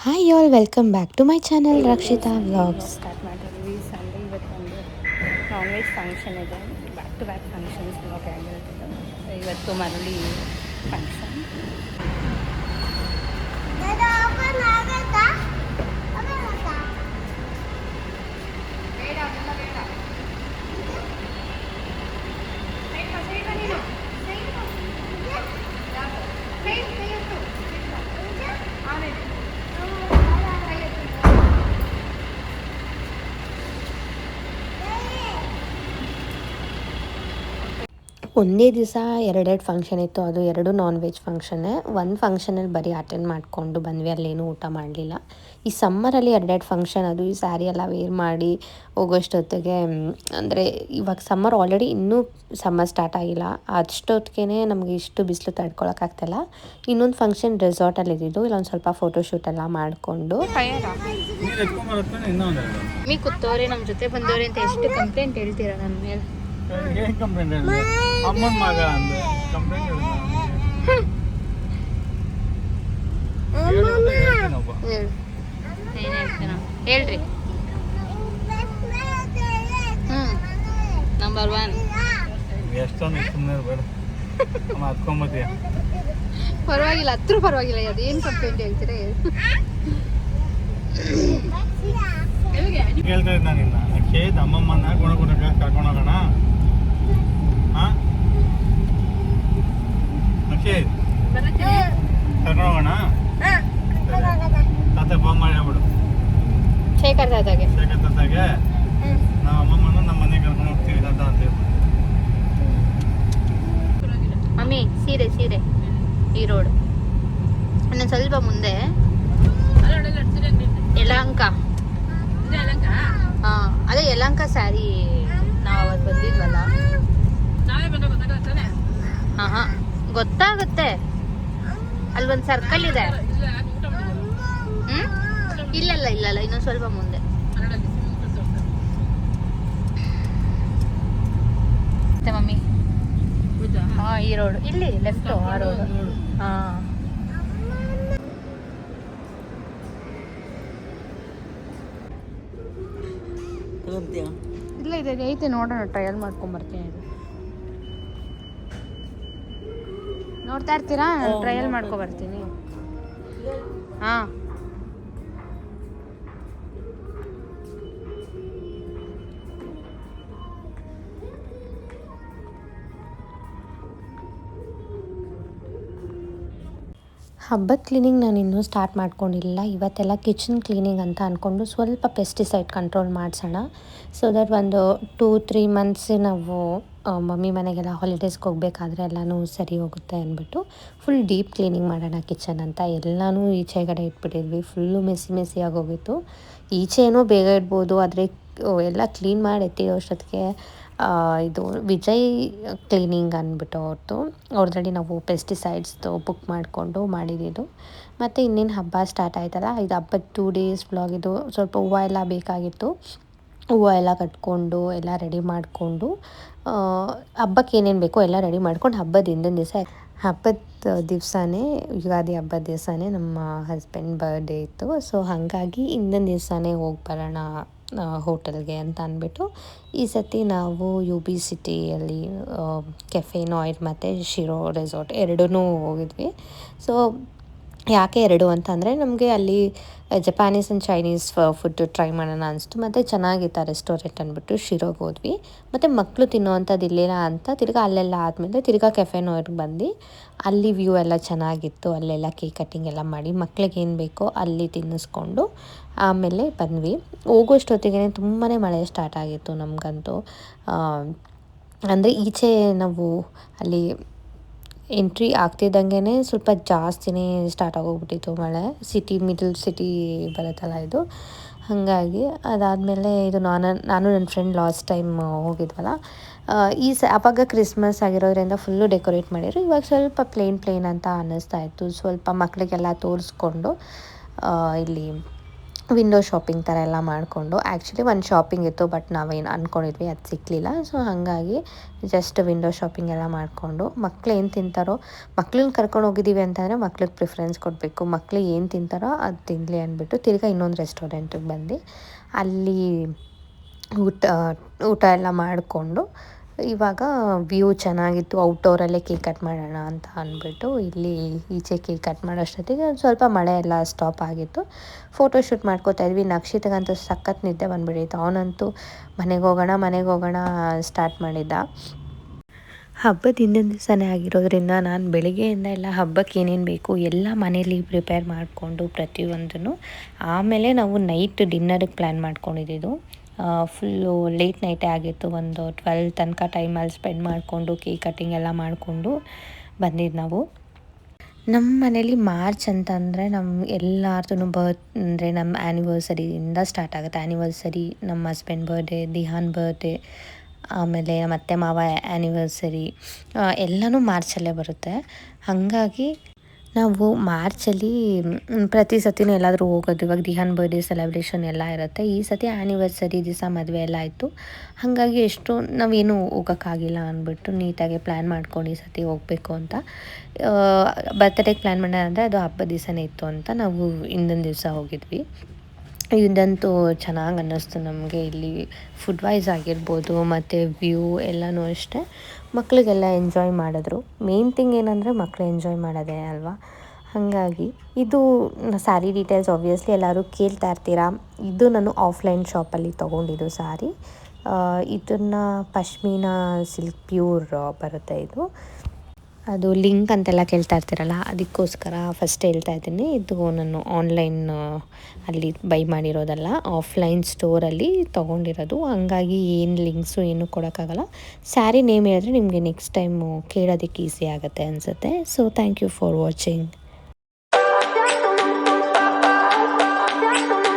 Hi all welcome back to my channel Rakshita vlogs. Start ಮಾಡಿದ್ವಿ Sunday ಇವತ್ತು ಒಂದು non veg function ಇದೆ. Back to back functions vlog ಆಗಿರುತ್ತೆ. ಇವತ್ತು ಮರಳಿ ಫಂಕ್ಷನ್. ಒಂದೇ ದಿವಸ ಎರಡೆರಡು ಫಂಕ್ಷನ್ ಇತ್ತು. ಅದು ಎರಡು ನಾನ್ ವೆಜ್ ಫಂಕ್ಷನ್ನೇ. ಒಂದು ಫಂಕ್ಷನಲ್ಲಿ ಬರೀ ಅಟೆಂಡ್ ಮಾಡಿಕೊಂಡು ಬಂದ್ವಿ, ಅಲ್ಲೇನೂ ಊಟ ಮಾಡಲಿಲ್ಲ. ಈ ಸಮ್ಮರಲ್ಲಿ ಎರಡೆರಡು ಫಂಕ್ಷನ್, ಅದು ಈ ಸ್ಯಾರಿ ಎಲ್ಲ ವೇರ್ ಮಾಡಿ ಹೋಗೋಷ್ಟೊತ್ತಿಗೆ, ಅಂದರೆ ಇವಾಗ ಸಮ್ಮರ್ ಆಲ್ರೆಡಿ ಇನ್ನೂ ಸಮ್ಮರ್ ಸ್ಟಾರ್ಟ್ ಆಗಿಲ್ಲ, ಅಷ್ಟೊತ್ತಿಗೆ ನಮಗೆ ಇಷ್ಟು ಬಿಸಿಲು ತಡ್ಕೊಳಕ್ಕಾಗ್ತಿಲ್ಲ. ಇನ್ನೊಂದು ಫಂಕ್ಷನ್ ರೆಸಾರ್ಟಲ್ಲಿ ಇದ್ದಿದ್ದು, ಇಲ್ಲೊಂದು ಸ್ವಲ್ಪ ಫೋಟೋಶೂಟ್ ಎಲ್ಲ ಮಾಡಿಕೊಂಡು ಮೀ ಕೂತವ್ರೆ ನಮ್ಮ ಜೊತೆ ಬಂದವ್ರೆ ಅಂತ ಎಷ್ಟು ಕಂಪ್ಲೇಂಟ್ ಹೇಳ್ತೀರಾ ನನ್ನ ಮೇಲೆ? ಏನು ಕಂಪ್ಲೇಂಟ್ ಹೇಳಿ? ಅಮ್ಮನ ಮಗ ಅಂದ್ರೆ ಕಂಪ್ಲೇಂಟ್ ಏನು ಹೇಳ್ತೀರಾ ಹೇಳ್ರಿ. ನಂಬರ್ 1 ಎಷ್ಟೊಂದು ಸುಮ್ಮನೆ ಬೇಡ ಹತ್ಕೊಂಬತ್ತೀಯ. ಪರವಾಗಿಲ್ಲ, ಹತ್ರ ಪರವಾಗಿಲ್ಲ. ಅದೇನು ಕಂಪ್ಲೇಂಟ್ ಹೇಳ್ತೀರಾ? ಕೇಳ್ತಾ ಇದ್ದ ನಿನ್ನ ಅಕ್ಷೇತ್ ಅಮ್ಮಮ್ಮನ ಗುಣಗುಣಕ್ಕೆ ಕರ್ಕೊಂಡೋಗೋಣ. ಹಾಂ ಅಕ್ಷೇತ್ ಕರ್ಕೊಂಡೋಗೋಣ. ತಾತ ಫೋನ್ ಮಾಡಿ ಹೇಳ್ಬಿಡು ಶೇಖರ್ ತಾತಾಗೆ. ಶೇಖರ್ ತಾತಾಗೆ ನಾವು ಅಮ್ಮಮ್ಮನ ನಮ್ಮ ಮನೆಗೆ ಕರ್ಕೊಂಡು ಹೋಗ್ತೀವಿ ತಾತ ಅಂತ ಹೇಳ್ಬಿಡು. ಮಮ್ಮಿ ಸೀರೆ ಸೀರೆ ಈ ರೋಡ್ ಇನ್ನೊಂದು ಸ್ವಲ್ಪ ಮುಂದೆ ಯಲಹಂಕ. ಹಾಂ ಅದೇ ಯಲಹಂಕ ಸ್ಯಾರಿ ನಾವು ಅವತ್ತು ಬಂದಿದ್ವಲ್ಲ. ಹಾಂ ಹಾಂ ಗೊತ್ತಾಗುತ್ತೆ, ಅಲ್ಲೊಂದು ಸರ್ಕಲ್ ಇದೆ. ಇಲ್ಲಲ್ಲ ಇಲ್ಲಲ್ಲ, ಇನ್ನೊಂದು ಸ್ವಲ್ಪ ಮುಂದೆ. ಮತ್ತೆ ಮಮ್ಮಿ ಹಾಂ ಈ ರೋಡ್ ಇಲ್ಲಿ ಲೆಫ್ಟು ಆ ರೋಡ್. ಹಾಂ ಇಲ್ಲ ಇದೆ ಐತೆ, ನೋಡೋಣ, ಟ್ರಯಲ್ ಮಾಡ್ಕೊಂಬರ್ತೀನಿ. ಇದು ನೋಡ್ತಾ ಇರ್ತೀರಾ? ಟ್ರಯಲ್ ಮಾಡ್ಕೊಬರ್ತೀನಿ. ಹಾಂ ಹಬ್ಬದ ಕ್ಲೀನಿಂಗ್ ನಾನು ಇನ್ನೂ ಸ್ಟಾರ್ಟ್ ಮಾಡ್ಕೊಂಡಿಲ್ಲ. ಇವತ್ತೆಲ್ಲ ಕಿಚನ್ ಕ್ಲೀನಿಂಗ್ ಅಂತ ಅಂದ್ಕೊಂಡು ಸ್ವಲ್ಪ ಪೆಸ್ಟಿಸೈಡ್ ಕಂಟ್ರೋಲ್ ಮಾಡಿಸೋಣ. ಸೊ ದಟ್ ಒಂದು 2-3 ಮಂತ್ಸ್ ನಾವು ಮಮ್ಮಿ ಮನೆಗೆಲ್ಲ ಹಾಲಿಡೇಸ್ಗೆ ಹೋಗಬೇಕಾದ್ರೆ ಎಲ್ಲನೂ ಸರಿ ಹೋಗುತ್ತೆ ಅಂದ್ಬಿಟ್ಟು ಫುಲ್ ಡೀಪ್ ಕ್ಲೀನಿಂಗ್ ಮಾಡೋಣ ಕಿಚನ್ ಅಂತ ಎಲ್ಲನೂ ಈಚೆಗಡೆ ಇಟ್ಬಿಟ್ಟಿದ್ವಿ. ಫುಲ್ಲು ಮೆಸ್ಸಿ ಆಗೋಗಿತ್ತು. ಈಚೆ ಏನೋ ಬೇಗ ಇಡ್ಬೋದು, ಆದರೆ ಎಲ್ಲ ಕ್ಲೀನ್ ಮಾಡಿ ಎತ್ತಿರೋ ಅಷ್ಟೊತ್ತಿಗೆ ಇದು ವಿಜಯ್ ಕ್ಲೀನಿಂಗ್ ಅಂದ್ಬಿಟ್ಟು ಅವ್ರದ್ರಲ್ಲಿ ನಾವು ಪೆಸ್ಟಿಸೈಡ್ಸ್ದು ಬುಕ್ ಮಾಡಿಕೊಂಡು ಮಾಡಿದ್ದು. ಮತ್ತು ಇನ್ನೇನು ಹಬ್ಬ ಸ್ಟಾರ್ಟ್ ಆಯ್ತಲ್ಲ, ಇದು ಹಬ್ಬದ 2 days ವ್ಲಾಗ್. ಇದು ಸ್ವಲ್ಪ ಹೂವು ಎಲ್ಲ ಬೇಕಾಗಿತ್ತು. ಹೂವು ಎಲ್ಲ ಕಟ್ಕೊಂಡು ಎಲ್ಲ ರೆಡಿ ಮಾಡಿಕೊಂಡು ಹಬ್ಬಕ್ಕೆ ಏನೇನು ಬೇಕೋ ಎಲ್ಲ ರೆಡಿ ಮಾಡ್ಕೊಂಡು ಹಬ್ಬದ ದಿವಸನೇ ಯುಗಾದಿ ಹಬ್ಬದ ದಿವಸನೇ ನಮ್ಮ ಹಸ್ಬೆಂಡ್ ಬರ್ಡೇ ಇತ್ತು. ಸೊ ಹಾಗಾಗಿ ಹಿಂದಿನ ದಿವಸನೇ ಹೋಗಿ ಬರೋಣ ಹೋಟೆಲ್ಗೆ ಅಂತ ಅಂದ್ಬಿಟ್ಟು ಈ ಸತಿ ನಾವು UB ಸಿಟಿಯಲ್ಲಿ ಕೆಫೆ ನಾಯ್ಡ್ ಮತ್ತು ಶಿರೋ ರೆಸಾರ್ಟ್ ಎರಡೂ ಹೋಗಿದ್ವಿ. ಸೊ ಯಾಕೆ ಎರಡು ಅಂತಂದರೆ ನಮಗೆ ಅಲ್ಲಿ Japanese and Chinese food try ಮಾಡೋಣ ಅನಿಸ್ತು. ಮತ್ತು ಚೆನ್ನಾಗಿತ್ತು ರೆಸ್ಟೋರೆಂಟ್ ಅಂದ್ಬಿಟ್ಟು ಶಿರೋಗೆ ಹೋದ್ವಿ. ಮತ್ತು ಮಕ್ಕಳು ತಿನ್ನೋವಂಥದ್ದು ಇಲ್ಲಿಲ್ಲ ಅಂತ ತಿರ್ಗಾ ಅಲ್ಲೆಲ್ಲ ಆದಮೇಲೆ ತಿರ್ಗಾ ಕೆಫೆ ನೋಯ್ಡ್ಗೆ ಬಂದು ಅಲ್ಲಿ ವ್ಯೂ ಎಲ್ಲ ಚೆನ್ನಾಗಿತ್ತು. ಅಲ್ಲೆಲ್ಲ ಕೇಕ್ ಕಟ್ಟಿಂಗ್ ಎಲ್ಲ ಮಾಡಿ ಮಕ್ಳಿಗೆ ಏನು ಬೇಕೋ ಅಲ್ಲಿ ತಿನ್ನಿಸ್ಕೊಂಡು ಆಮೇಲೆ ಬಂದ್ವಿ. ಹೋಗೋಷ್ಟೊತ್ತಿಗೆ ತುಂಬಾ ಮಳೆ ಸ್ಟಾರ್ಟ್ ಆಗಿತ್ತು ನಮಗಂತೂ. ಅಂದರೆ ಈಚೆ ನಾವು ಅಲ್ಲಿ ಎಂಟ್ರಿ ಆಗ್ತಿದ್ದಂಗೆ ಸ್ವಲ್ಪ ಜಾಸ್ತಿನೇ ಸ್ಟಾರ್ಟ್ ಆಗೋಗ್ಬಿಟ್ಟಿತ್ತು ಮಳೆ. ಮಿಡಲ್ ಸಿಟಿ ಬರುತ್ತಲ್ಲ ಇದು, ಹಾಗಾಗಿ ಅದಾದಮೇಲೆ ಇದು ನಾನು ನನ್ನ ಫ್ರೆಂಡ್ ಲಾಸ್ಟ್ ಟೈಮ್ ಹೋಗಿದ್ವಲ್ಲ, ಆವಾಗ ಕ್ರಿಸ್ಮಸ್ ಆಗಿರೋದ್ರಿಂದ ಫುಲ್ಲು ಡೆಕೋರೇಟ್ ಮಾಡಿದ್ರು. ಇವಾಗ ಸ್ವಲ್ಪ ಪ್ಲೇನ್ ಅಂತ ಅನ್ನಿಸ್ತಾ ಇತ್ತು. ಸ್ವಲ್ಪ ಮಕ್ಕಳಿಗೆಲ್ಲ ತೋರಿಸ್ಕೊಂಡು ಇಲ್ಲಿ ವಿಂಡೋ ಶಾಪಿಂಗ್ ಥರ ಎಲ್ಲ ಮಾಡಿಕೊಂಡು ಆ್ಯಕ್ಚುಲಿ ಒಂದು ಶಾಪಿಂಗ್ ಇತ್ತು, ಬಟ್ ನಾವೇನು ಅಂದ್ಕೊಂಡಿದ್ವಿ ಅದು ಸಿಕ್ಕಲಿಲ್ಲ. ಸೊ ಹಾಗಾಗಿ ಜಸ್ಟ್ ವಿಂಡೋ ಶಾಪಿಂಗ್ ಎಲ್ಲ ಮಾಡಿಕೊಂಡು ಮಕ್ಳು ಏನು ತಿಂತಾರೋ, ಮಕ್ಳನ್ನ ಕರ್ಕೊಂಡು ಹೋಗಿದ್ದೀವಿ ಅಂತಂದರೆ ಮಕ್ಳಿಗೆ ಪ್ರಿಫರೆನ್ಸ್ ಕೊಡಬೇಕು. ಮಕ್ಳು ಏನು ತಿಂತಾರೋ ಅದು ತಿನ್ನಲಿ ಅಂದ್ಬಿಟ್ಟು ತಿರ್ಗಾ ಇನ್ನೊಂದು ರೆಸ್ಟೋರೆಂಟಿಗೆ ಬಂದು ಅಲ್ಲಿ ಊಟ ಎಲ್ಲ ಮಾಡಿಕೊಂಡು ಇವಾಗ ವ್ಯೂ ಚೆನ್ನಾಗಿತ್ತು, ಔಟ್ಡೋರಲ್ಲೇ ಕೇಕ್ ಕಟ್ ಮಾಡೋಣ ಅಂತ ಅಂದ್ಬಿಟ್ಟು ಇಲ್ಲಿ ಈಚೆ ಕೇಕ್ ಕಟ್ ಮಾಡೋಷ್ಟೊತ್ತಿಗೆ ಸ್ವಲ್ಪ ಮಳೆ ಎಲ್ಲ ಸ್ಟಾಪ್ ಆಗಿತ್ತು. ಫೋಟೋಶೂಟ್ ಮಾಡ್ಕೋತಾ ಇದ್ವಿ. ನಕ್ಷಿತಗಂತೂ ಸಖತ್ ನಿದ್ದೆ ಬಂದುಬಿಟ್ಟಿತ್ತು. ಅವನಂತೂ ಮನೆಗೆ ಹೋಗೋಣ ಸ್ಟಾರ್ಟ್ ಮಾಡಿದ್ದ. ಹಬ್ಬದ ಹಿಂದಿನ ದಿವಸನೇ ಆಗಿರೋದ್ರಿಂದ ನಾನು ಬೆಳಿಗ್ಗೆಯಿಂದ ಎಲ್ಲ ಹಬ್ಬಕ್ಕೆ ಏನೇನು ಬೇಕು ಎಲ್ಲ ಮನೇಲಿ ಪ್ರಿಪೇರ್ ಮಾಡಿಕೊಂಡು ಪ್ರತಿಯೊಂದನ್ನು, ಆಮೇಲೆ ನಾವು ನೈಟ್ ಡಿನ್ನರಿಗೆ ಪ್ಲ್ಯಾನ್ ಮಾಡ್ಕೊಂಡಿದ್ದು. ಫುಲ್ಲು ಲೇಟ್ ನೈಟೇ ಆಗಿತ್ತು, ಒಂದು 12 ತನಕ ಟೈಮಲ್ಲಿ ಸ್ಪೆಂಡ್ ಮಾಡಿಕೊಂಡು ಕೇಕ್ ಕಟ್ಟಿಂಗ್ ಎಲ್ಲ ಮಾಡಿಕೊಂಡು ಬಂದಿದ್ದು ನಾವು. ನಮ್ಮ ಮನೇಲಿ ಮಾರ್ಚ್ ಅಂತಂದರೆ ನಮ್ಮ ಎಲ್ಲಾರ್ದು ಅಂದರೆ ನಮ್ಮ ಆ್ಯನಿವರ್ಸರಿಯಿಂದ ಸ್ಟಾರ್ಟ್ ಆಗುತ್ತೆ. ಆ್ಯನಿವರ್ಸರಿ, ನಮ್ಮ ಹಸ್ಬೆಂಡ್ ಬರ್ಡೇ, ದಿಹಾನ್ ಬರ್ಡೇ, ಆಮೇಲೆ ನಮ್ಮ ಅತ್ತೆ ಮಾವ ಆ್ಯನಿವರ್ಸರಿ ಎಲ್ಲನೂ ಮಾರ್ಚಲ್ಲೇ ಬರುತ್ತೆ. ಹಾಗಾಗಿ ನಾವು ಮಾರ್ಚಲ್ಲಿ ಪ್ರತಿ ಸತಿನೂ ಎಲ್ಲಾದರೂ ಹೋಗೋದು. ಇವಾಗ ದಿಹಾನ್ ಬರ್ಡೇ ಸೆಲೆಬ್ರೇಷನ್ ಎಲ್ಲ ಇರುತ್ತೆ. ಈ ಸತಿ ಆ್ಯನಿವರ್ಸರಿ ದಿವಸ ಮದುವೆ ಎಲ್ಲ ಆಯಿತು. ಹಾಗಾಗಿ ನಾವೇನು ಹೋಗೋಕ್ಕಾಗಿಲ್ಲ ಅಂದ್ಬಿಟ್ಟು ನೀಟಾಗಿ ಪ್ಲ್ಯಾನ್ ಮಾಡ್ಕೊಂಡು ಈ ಸತಿ ಹೋಗಬೇಕು ಅಂತ. ಬರ್ತ್ಡೇಗೆ ಪ್ಲ್ಯಾನ್ ಮಾಡೋದಂದರೆ ಅದು ಹಬ್ಬದ ದಿವಸನೇ ಇತ್ತು ಅಂತ ನಾವು ಹಿಂದಿನ ದಿವಸ ಹೋಗಿದ್ವಿ. ಇದಂತೂ ಚೆನ್ನಾಗಿ ಅನ್ನಿಸ್ತು ನಮಗೆ. ಇಲ್ಲಿ ಫುಡ್ ವೈಸ್ ಆಗಿರ್ಬೋದು ಮತ್ತು ವ್ಯೂ ಎಲ್ಲನೂ ಅಷ್ಟೇ, ಮಕ್ಕಳಿಗೆಲ್ಲ ಎಂಜಾಯ್ ಮಾಡಿದ್ರು. ಮೇನ್ ಥಿಂಗ್ ಏನಂದರೆ ಮಕ್ಕಳು ಎಂಜಾಯ್ ಮಾಡೋದೇ ಅಲ್ವಾ. ಹಾಗಾಗಿ ಇದು ಸ್ಯಾರಿ ಡೀಟೇಲ್ಸ್ ಆಬ್ವಿಯಸ್ಲಿ ಎಲ್ಲರೂ ಕೇಳ್ತಾ ಇರ್ತೀರಾ. ಇದು ನಾನು ಆಫ್ಲೈನ್ ಶಾಪಲ್ಲಿ ತೊಗೊಂಡಿದ್ದು ಸ್ಯಾರಿ. ಇದನ್ನು ಪಶ್ಮೀನಾ ಸಿಲ್ಕ್ ಪ್ಯೂರ್ ಬರುತ್ತೆ ಇದು. ಅದು ಲಿಂಕ್ ಅಂತೆಲ್ಲ ಕೇಳ್ತಾ ಇರ್ತೀರಲ್ಲ, ಅದಕ್ಕೋಸ್ಕರ ಫಸ್ಟ್ ಹೇಳ್ತಾ ಇದ್ದೀನಿ. ಇದು ನಾನು ಆನ್ಲೈನ್ ಅಲ್ಲಿ ಬೈ ಮಾಡಿರೋದಲ್ಲ, ಆಫ್ಲೈನ್ ಸ್ಟೋರಲ್ಲಿ ತೊಗೊಂಡಿರೋದು. ಹಂಗಾಗಿ ಏನು ಲಿಂಕ್ಸು ಏನೂ ಕೊಡೋಕ್ಕಾಗಲ್ಲ. ಸ್ಯಾರಿ ನೇಮ್ ಹೇಳಿದ್ರೆ ನಿಮಗೆ ನೆಕ್ಸ್ಟ್ ಟೈಮು ಕೇಳೋದಕ್ಕೆ ಈಸಿ ಆಗುತ್ತೆ ಅನಿಸುತ್ತೆ. So thank you for watching.